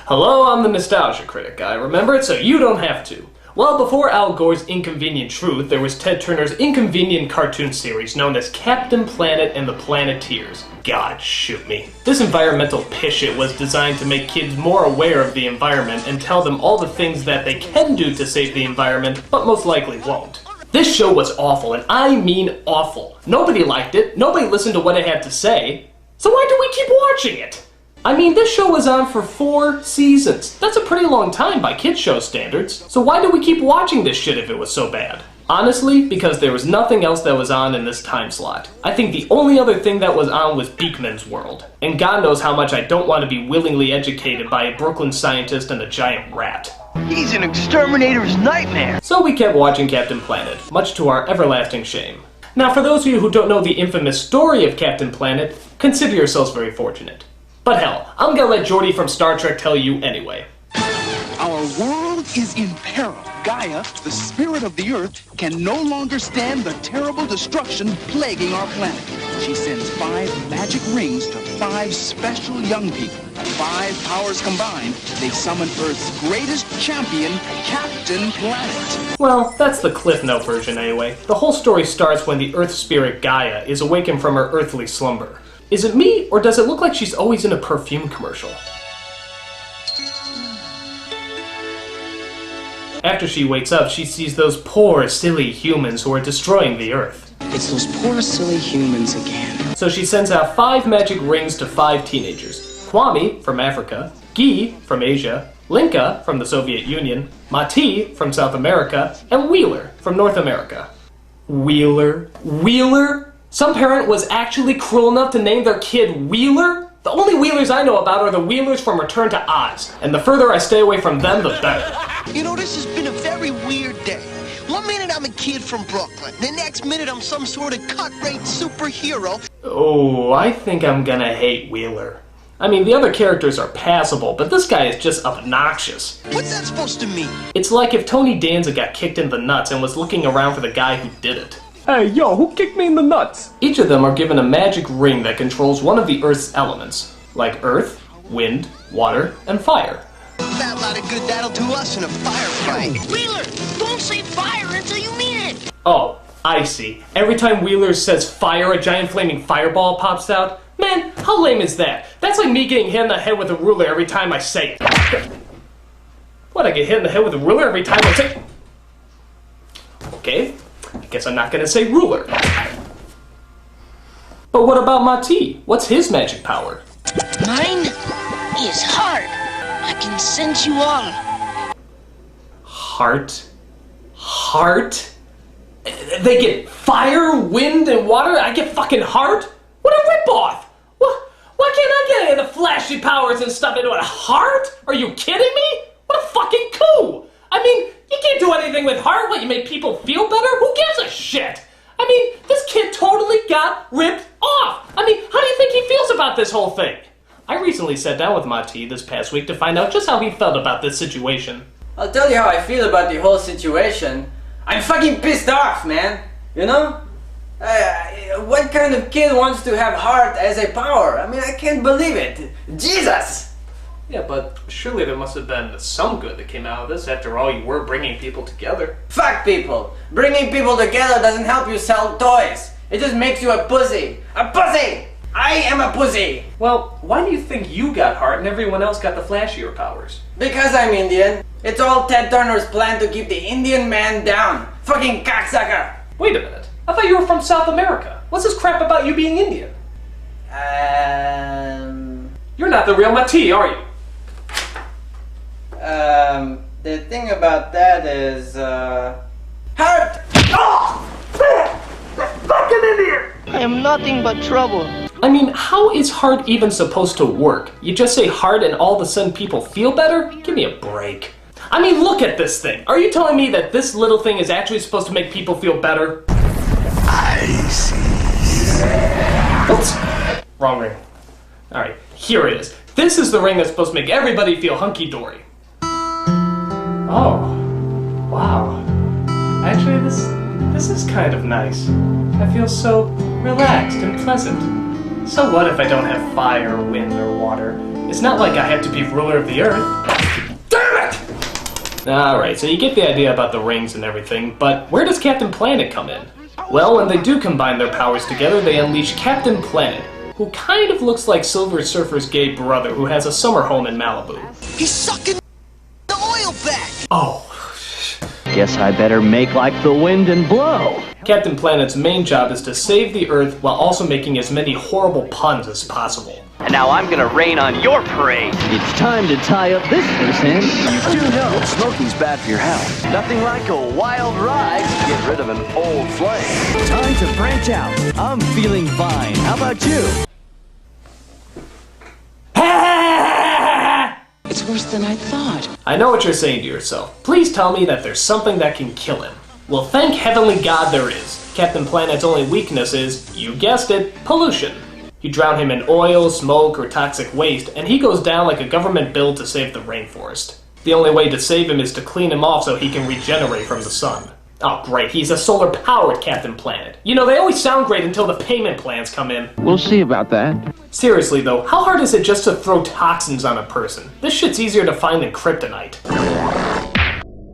Hello, I'm the Nostalgia Critic guy. Remember it so you don't have to. Well, before Al Gore's Inconvenient Truth, there was Ted Turner's inconvenient cartoon series known as Captain Planet and the Planeteers. God, shoot me. This environmental pishit was designed to make kids more aware of the environment and tell them all the things that they can do to save the environment, but most likely won't. This show was awful, and I mean awful. Nobody liked it, nobody listened to what it had to say, so why do we keep watching it? I mean, this show was on for 4 seasons. That's a pretty long time by kids' show standards. So why do we keep watching this shit if it was so bad? Honestly, because there was nothing else that was on in this time slot. I think the only other thing that was on was Beakman's World. And God knows how much I don't want to be willingly educated by a Brooklyn scientist and a giant rat. He's an exterminator's nightmare! So we kept watching Captain Planet, much to our everlasting shame. Now, for those of you who don't know the infamous story of Captain Planet, consider yourselves very fortunate. But hell, I'm gonna let Geordi from Star Trek tell you anyway. Our world is in peril. Gaia, the spirit of the Earth, can no longer stand the terrible destruction plaguing our planet. She sends 5 magic rings to 5 special young people. 5 powers combined, they summon Earth's greatest champion, Captain Planet. Well, that's the Cliff Note version anyway. The whole story starts when the Earth spirit Gaia is awakened from her earthly slumber. Is it me, or does it look like she's always in a perfume commercial? After she wakes up, she sees those poor, silly humans who are destroying the Earth. It's those poor, silly humans again. So she sends out 5 magic rings to 5 teenagers. Kwame, from Africa, Guy, from Asia, Linka, from the Soviet Union, Mati, from South America, and Wheeler, from North America. Wheeler? Wheeler? Some parent was actually cruel enough to name their kid Wheeler? The only Wheelers I know about are the Wheelers from Return to Oz, and the further I stay away from them, the better. You know, this has been a very weird day. One minute I'm a kid from Brooklyn, the next minute I'm some sort of cut-rate superhero. Oh, I think I'm gonna hate Wheeler. I mean, the other characters are passable, but this guy is just obnoxious. What's that supposed to mean? It's like if Tony Danza got kicked in the nuts and was looking around for the guy who did it. Hey, yo, who kicked me in the nuts? Each of them are given a magic ring that controls one of the Earth's elements, like earth, wind, water, and fire. That lot of good that'll do us in a firefight. Wheeler, don't say fire until you mean it! Oh, I see. Every time Wheeler says fire, a giant flaming fireball pops out? Man, how lame is that? That's like me getting hit in the head with a ruler every time I say it. What, I get hit in the head with a ruler every time I say... Okay. I guess I'm not gonna say ruler. But what about Mati? What's his magic power? Mine is heart. I can sense you all. Heart? Heart? They get fire, wind, and water? I get fucking heart? What a ripoff! Why can't I get any of the flashy powers and stuff into a heart? Are you kidding me? What a fucking coup! I mean, you can't do anything with heart. What, you make people feel better? Who gives a shit? I mean, this kid totally got ripped off. I mean, how do you think he feels about this whole thing? I recently sat down with Mati this past week to find out just how he felt about this situation. I'll tell you how I feel about the whole situation. I'm fucking pissed off, man. You know? What kind of kid wants to have heart as a power? I mean, I can't believe it. Jesus! Yeah, but surely there must have been some good that came out of this. After all, you were bringing people together. Fuck people! Bringing people together doesn't help you sell toys. It just makes you a pussy. A pussy! I am a pussy! Well, why do you think you got heart and everyone else got the flashier powers? Because I'm Indian. It's all Ted Turner's plan to keep the Indian man down. Fucking cocksucker! Wait a minute. I thought you were from South America. What's this crap about you being Indian? You're not the real Mati, are you? The thing about that is, heart! Fucking idiot! I am nothing but trouble. I mean, how is heart even supposed to work? You just say heart and all of a sudden people feel better? Give me a break. I mean, look at this thing. Are you telling me that this little thing is actually supposed to make people feel better? I see. What? Wrong ring. Alright, here it is. This is the ring that's supposed to make everybody feel hunky-dory. Oh, wow. Actually, this is kind of nice. I feel so relaxed and pleasant. So what if I don't have fire, wind, or water? It's not like I have to be ruler of the Earth. Damn it! Alright, so you get the idea about the rings and everything, but where does Captain Planet come in? Well, when they do combine their powers together, they unleash Captain Planet, who kind of looks like Silver Surfer's gay brother who has a summer home in Malibu. He's sucking the oil back! Oh. Guess I better make like the wind and blow. Captain Planet's main job is to save the Earth while also making as many horrible puns as possible. And now I'm gonna rain on your parade. It's time to tie up this loose end. You do know smoking's bad for your health. Nothing like a wild ride to get rid of an old flame. Time to branch out. I'm feeling fine. How about you? It's worse than I thought. I know what you're saying to yourself. Please tell me that there's something that can kill him. Well, thank heavenly God there is. Captain Planet's only weakness is, you guessed it, pollution. You drown him in oil, smoke, or toxic waste, and he goes down like a government bill to save the rainforest. The only way to save him is to clean him off so he can regenerate from the sun. Oh great, he's a solar-powered Captain Planet. You know, they always sound great until the payment plans come in. We'll see about that. Seriously though, how hard is it just to throw toxins on a person? This shit's easier to find than kryptonite.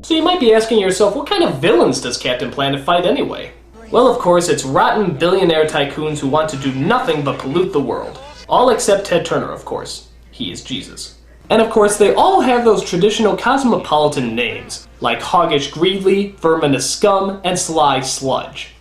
So you might be asking yourself, what kind of villains does Captain Planet fight anyway? Well, of course, it's rotten billionaire tycoons who want to do nothing but pollute the world. All except Ted Turner, of course. He is Jesus. And of course, they all have those traditional cosmopolitan names, like Hoggish Greedly, Verminous Scum, and Sly Sludge.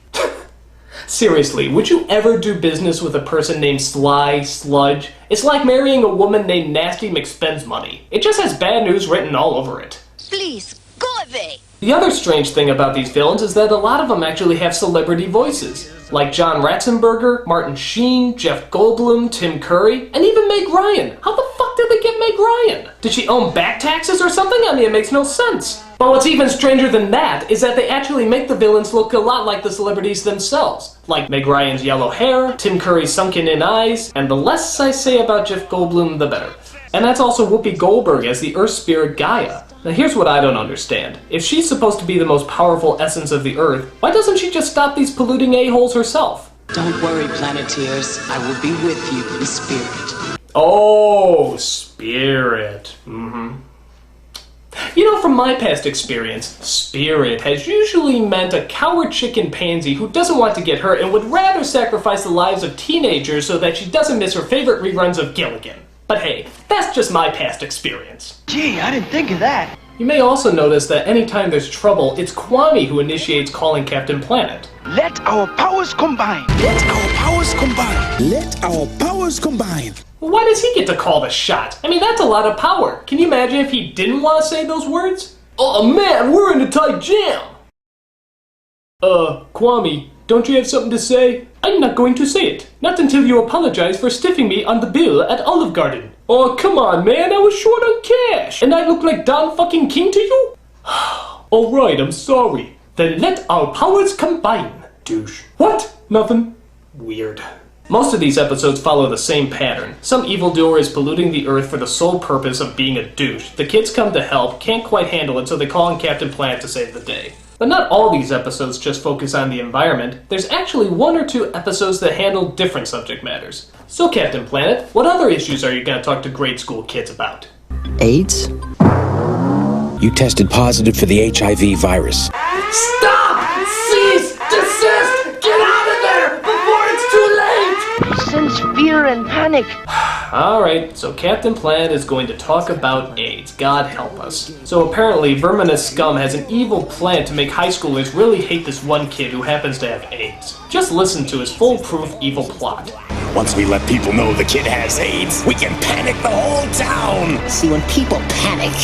Seriously, would you ever do business with a person named Sly Sludge? It's like marrying a woman named Nasty McSpendsmoney. It just has bad news written all over it. Please, go away. The other strange thing about these villains is that a lot of them actually have celebrity voices, like John Ratzenberger, Martin Sheen, Jeff Goldblum, Tim Curry, and even Meg Ryan. How the fuck did they get Meg Ryan? Did she own back taxes or something? I mean, it makes no sense. But what's even stranger than that is that they actually make the villains look a lot like the celebrities themselves. Like Meg Ryan's yellow hair, Tim Curry's sunken-in eyes, and the less I say about Jeff Goldblum, the better. And that's also Whoopi Goldberg as the Earth spirit Gaia. Now here's what I don't understand. If she's supposed to be the most powerful essence of the Earth, why doesn't she just stop these polluting a-holes herself? Don't worry, Planeteers. I will be with you in spirit. Oh, spirit. You know, from my past experience, spirit has usually meant a coward chicken pansy who doesn't want to get hurt and would rather sacrifice the lives of teenagers so that she doesn't miss her favorite reruns of Gilligan. But hey, that's just my past experience. Gee, I didn't think of that. You may also notice that anytime there's trouble, it's Kwame who initiates calling Captain Planet. Let our powers combine. Let our powers combine. Let our powers combine. Why does he get to call the shot? I mean, that's a lot of power. Can you imagine if he didn't want to say those words? Oh man, we're in a tight jam! Kwame, don't you have something to say? I'm not going to say it. Not until you apologize for stiffing me on the bill at Olive Garden. Oh, come on, man, I was short on cash. And I look like Don fucking King to you? Alright, I'm sorry. Then let our powers combine, douche. What? Nothing. Weird. Most of these episodes follow the same pattern. Some evildoer is polluting the Earth for the sole purpose of being a douche. The kids come to help, can't quite handle it, so they call on Captain Planet to save the day. But not all these episodes just focus on the environment. There's actually one or two episodes that handle different subject matters. So Captain Planet, what other issues are you going to talk to grade school kids about? AIDS? You tested positive for the HIV virus. Stop! Cease! Desist! Get out of there before it's too late! He sends fear and panic. Alright, so Captain Planet is going to talk about AIDS. God help us. So apparently, Verminous Scum has an evil plan to make high schoolers really hate this one kid who happens to have AIDS. Just listen to his foolproof evil plot. Once we let people know the kid has AIDS, we can panic the whole town! See, when people panic,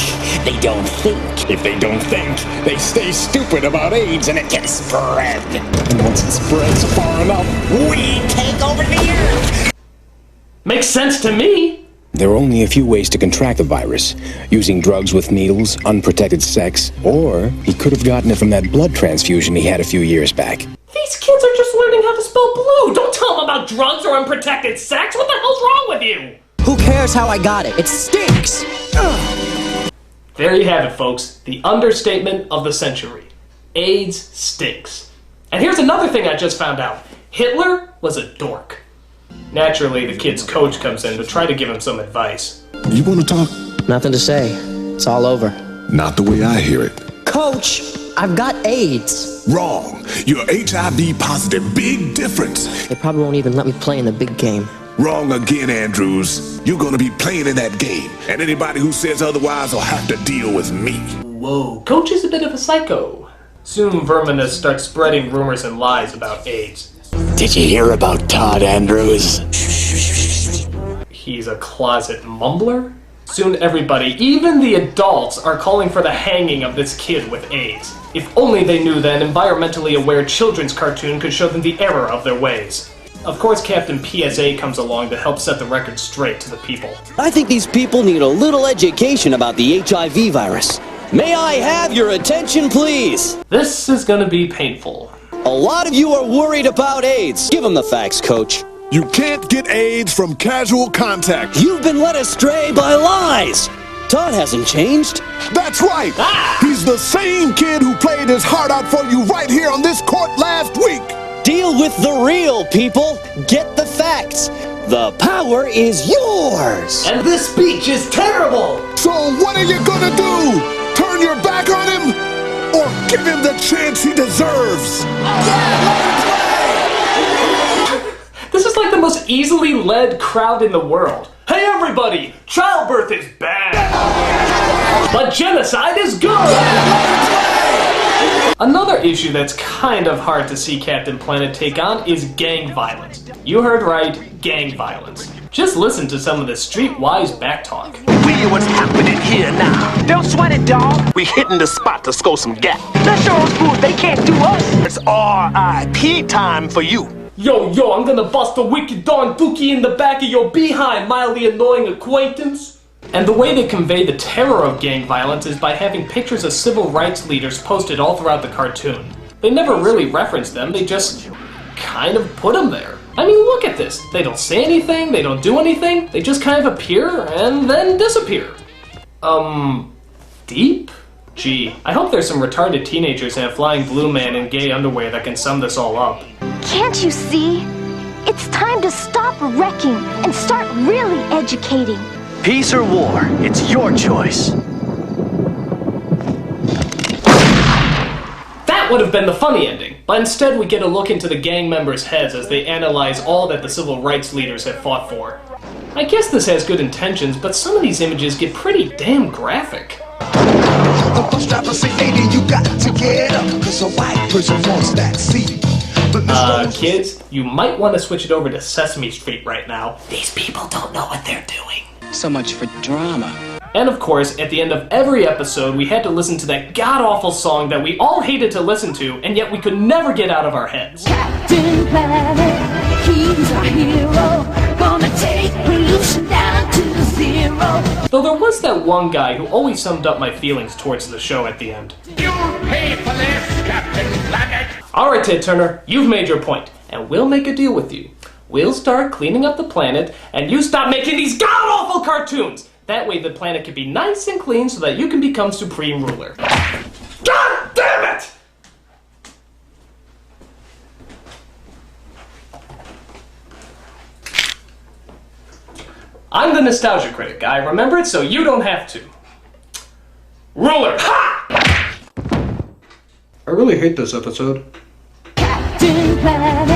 they don't think. If they don't think, they stay stupid about AIDS and it can spread. And once it spreads far enough, we take over the earth! Makes sense to me! There are only a few ways to contract the virus. Using drugs with needles, unprotected sex, or he could have gotten it from that blood transfusion he had a few years back. These kids are just learning how to spell blue! Don't tell them about drugs or unprotected sex! What the hell's wrong with you? Who cares how I got it? It stinks! Ugh. There you have it, folks. The understatement of the century. AIDS stinks. And here's another thing I just found out. Hitler was a dork. Naturally, the kid's coach comes in to try to give him some advice. You want to talk? Nothing to say. It's all over. Not the way I hear it. Coach, I've got AIDS. Wrong. You're HIV positive. Big difference. They probably won't even let me play in the big game. Wrong again, Andrews. You're gonna be playing in that game, and anybody who says otherwise will have to deal with me. Whoa, Coach is a bit of a psycho. Soon Verminous starts spreading rumors and lies about AIDS. Did you hear about Todd Andrews? He's a closet mumbler? Soon everybody, even the adults, are calling for the hanging of this kid with AIDS. If only they knew that an environmentally aware children's cartoon could show them the error of their ways. Of course, Captain PSA comes along to help set the record straight to the people. I think these people need a little education about the HIV virus. May I have your attention, please? This is gonna be painful. A lot of you are worried about AIDS. Give them the facts, Coach. You can't get AIDS from casual contact. You've been led astray by lies. Todd hasn't changed. That's right. He's the same kid who played his heart out for you right here on this court last week. Deal with the real, people. Get the facts. The power is yours. And this speech is terrible. So what are you gonna do? Turn your back on him? Or give him the chance he deserves? This is like the most easily led crowd in the world. Hey everybody, childbirth is bad, but genocide is good! Another issue that's kind of hard to see Captain Planet take on is gang violence. You heard right, gang violence. Just listen to some of the streetwise backtalk. We hear what's happening here now. Don't sweat it, dog. We hitting the spot to score some gap. Let's show those fools they can't do us. It's R.I.P. time for you. Yo, I'm gonna bust a wicked darn dookie in the back of your behind, mildly annoying acquaintance. And the way they convey the terror of gang violence is by having pictures of civil rights leaders posted all throughout the cartoon. They never really reference them, they just kind of put them there. I mean, look at this. They don't say anything, they don't do anything, they just kind of appear and then disappear. Deep? Gee, I hope there's some retarded teenagers in a flying blue man in gay underwear that can sum this all up. Can't you see? It's time to stop wrecking and start really educating. Peace or war, it's your choice. That would have been the funny ending, but instead we get a look into the gang members' heads as they analyze all that the civil rights leaders have fought for. I guess this has good intentions, but some of these images get pretty damn graphic. The bus driver say, lady, you got to get up, 'cause a white person wants that seat. Kids, you might want to switch it over to Sesame Street right now. These people don't know what they're doing. So much for drama. And of course, at the end of every episode, we had to listen to that god-awful song that we all hated to listen to, and yet we could never get out of our heads. Captain Planet, he's our hero, gonna take pollution down to zero. Though there was that one guy who always summed up my feelings towards the show at the end. You'll pay for this, Captain Planet. Alright, Ted Turner, you've made your point, and we'll make a deal with you. We'll start cleaning up the planet, and you stop making these god-awful cartoons! That way the planet can be nice and clean so that you can become supreme ruler. God damn it! I'm the Nostalgia Critic. I remember it so you don't have to. Ruler! Ha! I really hate this episode. Captain Planet,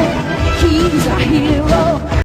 he's our hero.